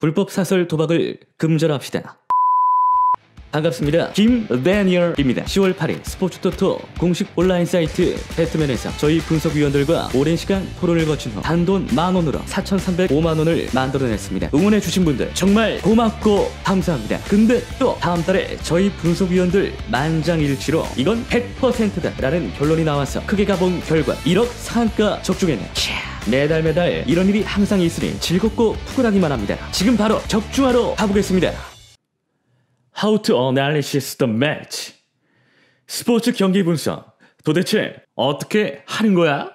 불법 사설 도박을 금절합시다. 반갑습니다. 김다니얼입니다. 10월 8일 스포츠토토 공식 온라인 사이트 배트맨에서 저희 분석위원들과 오랜 시간 토론을 거친 후 단돈 10,000원으로 4,305만원을 만들어냈습니다. 응원해주신 분들 정말 고맙고 감사합니다. 근데 또 다음 달에 저희 분석위원들 만장일치로 이건 100%다 라는 결론이 나와서 크게 가본 결과 1억 상한가 적중했네. 매달 이런 일이 항상 있으니 즐겁고 푸근하기만 합니다. 지금 바로 적중하러 가보겠습니다. How to analyze the match. 스포츠 경기 분석. 도대체 어떻게 하는 거야?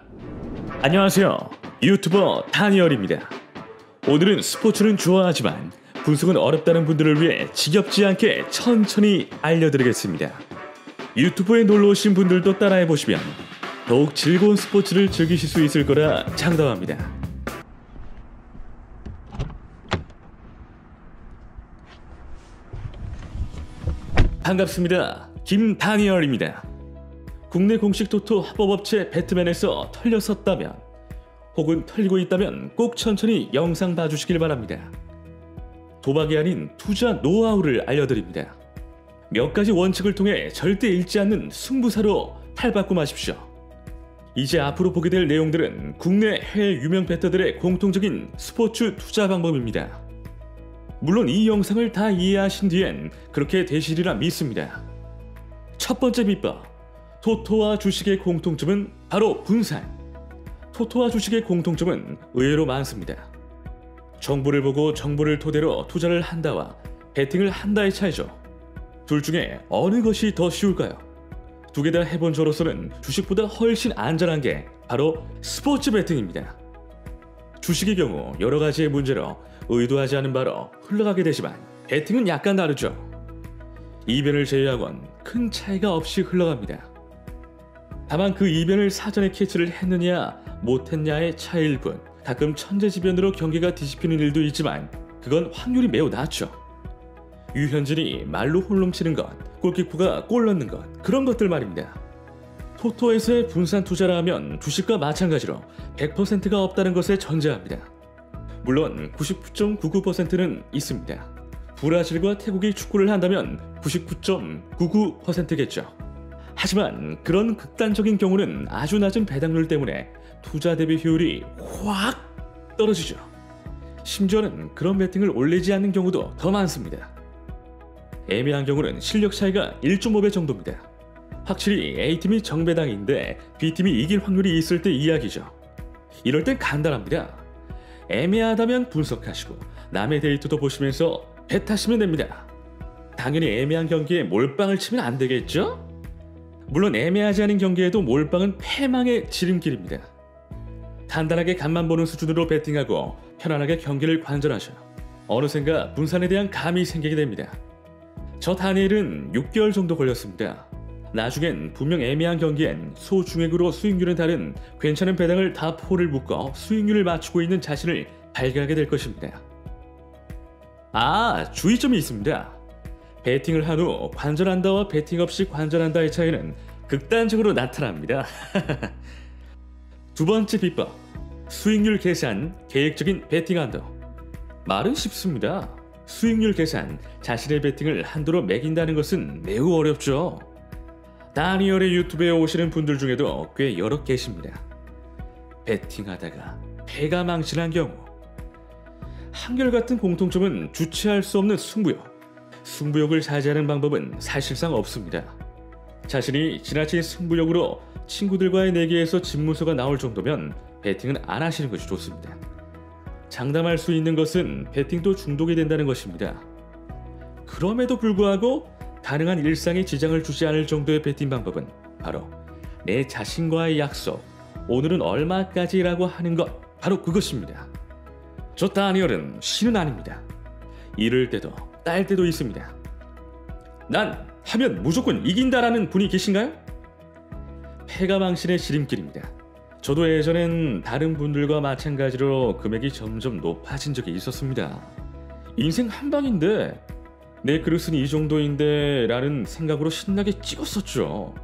안녕하세요. 유튜버 다니얼입니다. 오늘은 스포츠는 좋아하지만 분석은 어렵다는 분들을 위해 지겹지 않게 천천히 알려드리겠습니다. 유튜브에 놀러오신 분들도 따라해보시면 더욱 즐거운 스포츠를 즐기실 수 있을 거라 장담합니다. 반갑습니다. 김다니얼입니다. 국내 공식 토토 합법업체 배트맨에서 털렸었다면 혹은 털리고 있다면 꼭 천천히 영상 봐주시길 바랍니다. 도박이 아닌 투자 노하우를 알려드립니다. 몇 가지 원칙을 통해 절대 잃지 않는 승부사로 탈바꿈 하십시오. 이제 앞으로 보게 될 내용들은 국내 해외 유명 베터들의 공통적인 스포츠 투자 방법입니다. 물론 이 영상을 다 이해하신 뒤엔 그렇게 되시리라 믿습니다. 첫 번째 비법, 토토와 주식의 공통점은 바로 분산. 토토와 주식의 공통점은 의외로 많습니다. 정보를 보고 정보를 토대로 투자를 한다와 베팅을 한다의 차이죠. 둘 중에 어느 것이 더 쉬울까요? 두 개 다 해본 저로서는 주식보다 훨씬 안전한 게 바로 스포츠 베팅입니다. 주식의 경우 여러 가지의 문제로 의도하지 않은 바로 흘러가게 되지만 베팅은 약간 다르죠. 이변을 제외하곤 큰 차이가 없이 흘러갑니다. 다만 그 이변을 사전에 캐치를 했느냐 못했냐의 차이일 뿐 가끔 천재지변으로 경기가 뒤집히는 일도 있지만 그건 확률이 매우 낮죠. 유현진이 말로 홀름치는 것, 골키퍼가 골 넣는 것, 그런 것들 말입니다. 토토에서의 분산 투자라 하면 주식과 마찬가지로 100%가 없다는 것에 전제합니다. 물론 99.99%는 있습니다. 브라질과 태국이 축구를 한다면 99.99%겠죠. 하지만 그런 극단적인 경우는 아주 낮은 배당률 때문에 투자 대비 효율이 확 떨어지죠. 심지어는 그런 베팅을 올리지 않는 경우도 더 많습니다. 애매한 경우는 실력 차이가 1.5배 정도입니다. 확실히 A팀이 정배당인데 B팀이 이길 확률이 있을 때 이야기죠. 이럴 땐 간단합니다. 애매하다면 분석하시고 남의 데이터도 보시면서 벳하시면 됩니다. 당연히 애매한 경기에 몰빵을 치면 안 되겠죠? 물론 애매하지 않은 경기에도 몰빵은 패망의 지름길입니다. 간단하게 간만 보는 수준으로 베팅하고 편안하게 경기를 관전하셔 어느샌가 분산에 대한 감이 생기게 됩니다. 저 다니엘은 6개월 정도 걸렸습니다. 나중엔 분명 애매한 경기엔 소중액으로 수익률은 다른 괜찮은 배당을 다 포를 묶어 수익률을 맞추고 있는 자신을 발견하게 될 것입니다. 주의점이 있습니다. 베팅을 한 후 관전한다와 베팅 없이 관전한다의 차이는 극단적으로 나타납니다. 두 번째 비법, 수익률 계산, 계획적인 베팅한다. 말은 쉽습니다. 수익률 계산, 자신의 베팅을 한도로 매긴다는 것은 매우 어렵죠. 다니얼의 유튜브에 오시는 분들 중에도 꽤 여러 계십니다. 베팅하다가 패가 망신한 경우 한결같은 공통점은 주체할 수 없는 승부욕. 승부욕을 자제하는 방법은 사실상 없습니다. 자신이 지나친 승부욕으로 친구들과의 내기에서 진무서가 나올 정도면 베팅은 안 하시는 것이 좋습니다. 장담할 수 있는 것은 베팅도 중독이 된다는 것입니다. 그럼에도 불구하고 가능한 일상에 지장을 주지 않을 정도의 베팅 방법은 바로 내 자신과의 약속, 오늘은 얼마까지라고 하는 것, 바로 그것입니다. 저 다니얼은 신은 아닙니다. 이를 때도 딸 때도 있습니다. 난 하면 무조건 이긴다라는 분이 계신가요? 패가 망신의 지름길입니다. 저도 예전엔 다른 분들과 마찬가지로 금액이 점점 높아진 적이 있었습니다. 인생 한방인데 내 그릇은 이 정도인데 라는 생각으로 신나게 찍었었죠.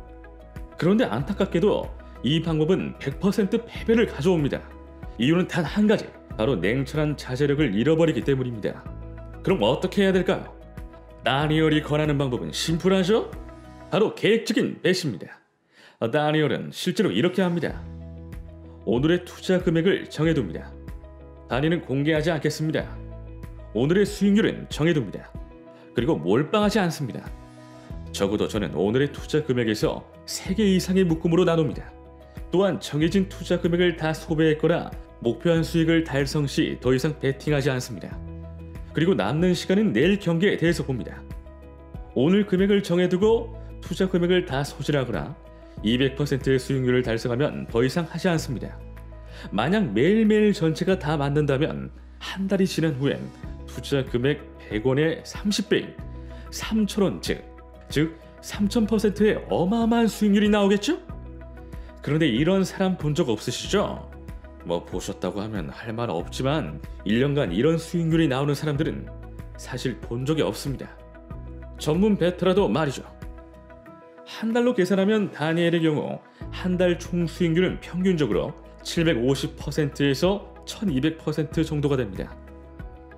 그런데 안타깝게도 이 방법은 100% 패배를 가져옵니다. 이유는 단 한 가지, 바로 냉철한 자제력을 잃어버리기 때문입니다. 그럼 어떻게 해야 될까요? 다니엘이 권하는 방법은 심플하죠? 바로 계획적인 배시입니다. 다니엘은 실제로 이렇게 합니다. 오늘의 투자 금액을 정해둡니다. 단위는 공개하지 않겠습니다. 오늘의 수익률은 정해둡니다. 그리고 몰빵하지 않습니다. 적어도 저는 오늘의 투자 금액에서 3개 이상의 묶음으로 나눕니다. 또한 정해진 투자 금액을 다 소비했거나 목표한 수익을 달성 시 더 이상 베팅하지 않습니다. 그리고 남는 시간은 내일 경기에 대해서 봅니다. 오늘 금액을 정해두고 투자 금액을 다 소진하거나 200%의 수익률을 달성하면 더 이상 하지 않습니다. 만약 매일매일 전체가 다 맞는다면 한 달이 지난 후엔 투자 금액 100원의 30배인 3,000원 즉 3000%의 어마어마한 수익률이 나오겠죠? 그런데 이런 사람 본 적 없으시죠? 뭐 보셨다고 하면 할 말 없지만 1년간 이런 수익률이 나오는 사람들은 사실 본 적이 없습니다. 전문 베터라도 말이죠. 한 달로 계산하면 다니엘의 경우 한 달 총 수익률은 평균적으로 750%에서 1200% 정도가 됩니다.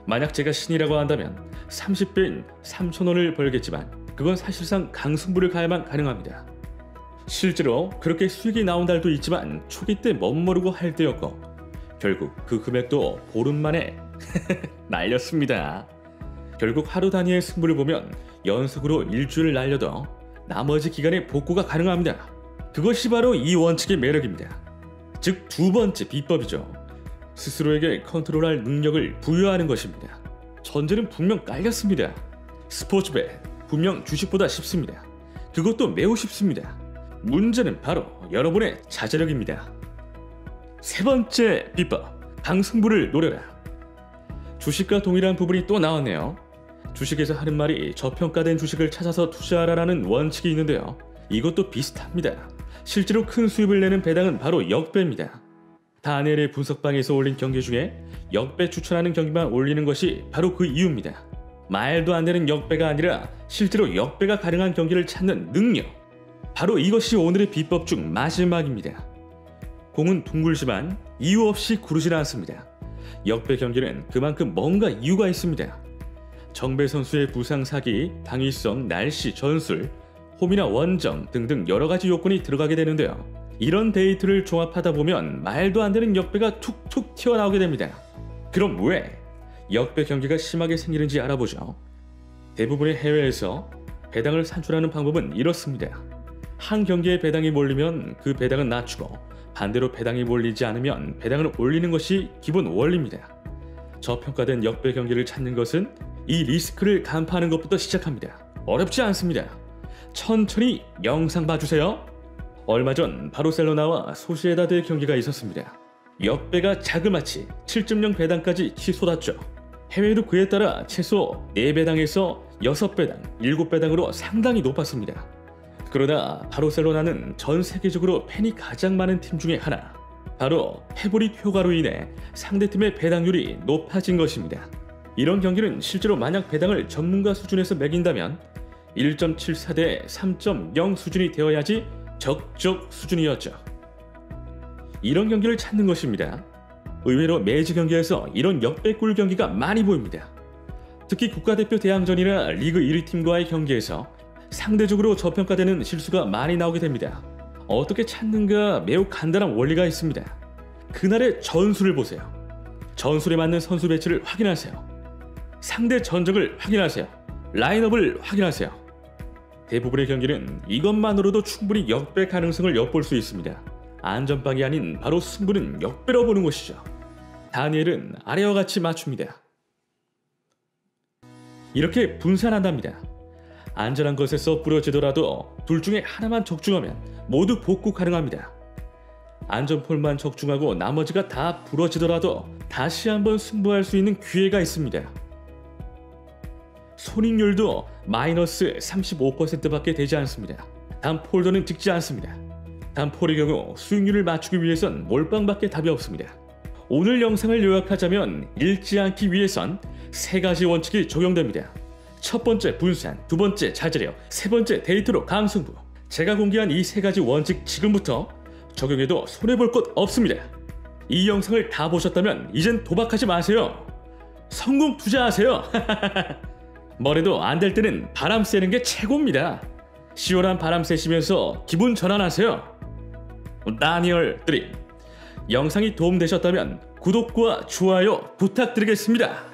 만약 제가 신이라고 한다면 30배인 3,000원을 벌겠지만 그건 사실상 강승부를 가야만 가능합니다. 실제로 그렇게 수익이 나온 달도 있지만 초기 때 멋모르고 할 때였고 결국 그 금액도 보름 만에 날렸습니다. 결국 하루 단위의 승부를 보면 연속으로 일주일을 날려도 나머지 기간에 복구가 가능합니다. 그것이 바로 이 원칙의 매력입니다. 즉 두 번째 비법이죠. 스스로에게 컨트롤할 능력을 부여하는 것입니다. 전제는 분명 깔렸습니다. 스포츠bet 분명 주식보다 쉽습니다. 그것도 매우 쉽습니다. 문제는 바로 여러분의 자제력입니다. 세 번째 비법, 강승부를 노려라. 주식과 동일한 부분이 또 나왔네요. 주식에서 하는 말이 저평가된 주식을 찾아서 투자하라는 원칙이 있는데요. 이것도 비슷합니다. 실제로 큰 수입을 내는 배당은 바로 역배입니다. 다니엘의 분석방에서 올린 경기 중에 역배 추천하는 경기만 올리는 것이 바로 그 이유입니다. 말도 안 되는 역배가 아니라 실제로 역배가 가능한 경기를 찾는 능력. 바로 이것이 오늘의 비법 중 마지막입니다. 공은 둥글지만 이유 없이 구르지는 않습니다. 역배 경기는 그만큼 뭔가 이유가 있습니다. 정배 선수의 부상 사기, 당위성, 날씨, 전술, 홈이나 원정 등등 여러 가지 요건이 들어가게 되는데요. 이런 데이터를 종합하다 보면 말도 안 되는 역배가 툭툭 튀어나오게 됩니다. 그럼 왜 역배 경기가 심하게 생기는지 알아보죠. 대부분의 해외에서 배당을 산출하는 방법은 이렇습니다. 한 경기에 배당이 몰리면 그 배당은 낮추고 반대로 배당이 몰리지 않으면 배당을 올리는 것이 기본 원리입니다. 저평가된 역배 경기를 찾는 것은 이 리스크를 간파하는 것부터 시작합니다. 어렵지 않습니다. 천천히 영상 봐주세요. 얼마 전 바르셀로나와 소시에다드의 경기가 있었습니다. 역배가 자그마치 7.0 배당까지 치솟았죠. 해외도 그에 따라 최소 4배당에서 6배당, 7배당으로 상당히 높았습니다. 그러다 바르셀로나는 전 세계적으로 팬이 가장 많은 팀 중에 하나, 바로 패브릭 효과로 인해 상대팀의 배당률이 높아진 것입니다. 이런 경기는 실제로 만약 배당을 전문가 수준에서 매긴다면 1.74 대 3.0 수준이 되어야지 적적 수준이었죠. 이런 경기를 찾는 것입니다. 의외로 매주 경기에서 이런 역배꿀 경기가 많이 보입니다. 특히 국가대표 대항전이나 리그 1위 팀과의 경기에서 상대적으로 저평가되는 실수가 많이 나오게 됩니다. 어떻게 찾는가 매우 간단한 원리가 있습니다. 그날의 전술을 보세요. 전술에 맞는 선수 배치를 확인하세요. 상대 전적을 확인하세요. 라인업을 확인하세요. 대부분의 경기는 이것만으로도 충분히 역배 가능성을 엿볼 수 있습니다. 안전빵이 아닌 바로 승부는 역배로 보는 것이죠. 다니엘은 아래와 같이 맞춥니다. 이렇게 분산한답니다. 안전한 것에서 부러지더라도 둘 중에 하나만 적중하면 모두 복구 가능합니다. 안전폴만 적중하고 나머지가 다 부러지더라도 다시 한번 승부할 수 있는 기회가 있습니다. 손익률도 마이너스 35%밖에 되지 않습니다. 단 폴더는 찍지 않습니다. 단 폴의 경우 수익률을 맞추기 위해선 몰빵밖에 답이 없습니다. 오늘 영상을 요약하자면 잃지 않기 위해선 3가지 원칙이 적용됩니다. 첫 번째 분산, 두 번째 자제력, 세 번째 데이터로 강승부. 제가 공개한 이 3가지 원칙 지금부터 적용해도 손해볼 것 없습니다. 이 영상을 다 보셨다면 이젠 도박하지 마세요. 성공 투자하세요. 뭐래도 안 될 때는 바람 쐬는 게 최고입니다. 시원한 바람 쐬시면서 기분 전환하세요. 다니엘 드림. 영상이 도움되셨다면 구독과 좋아요 부탁드리겠습니다.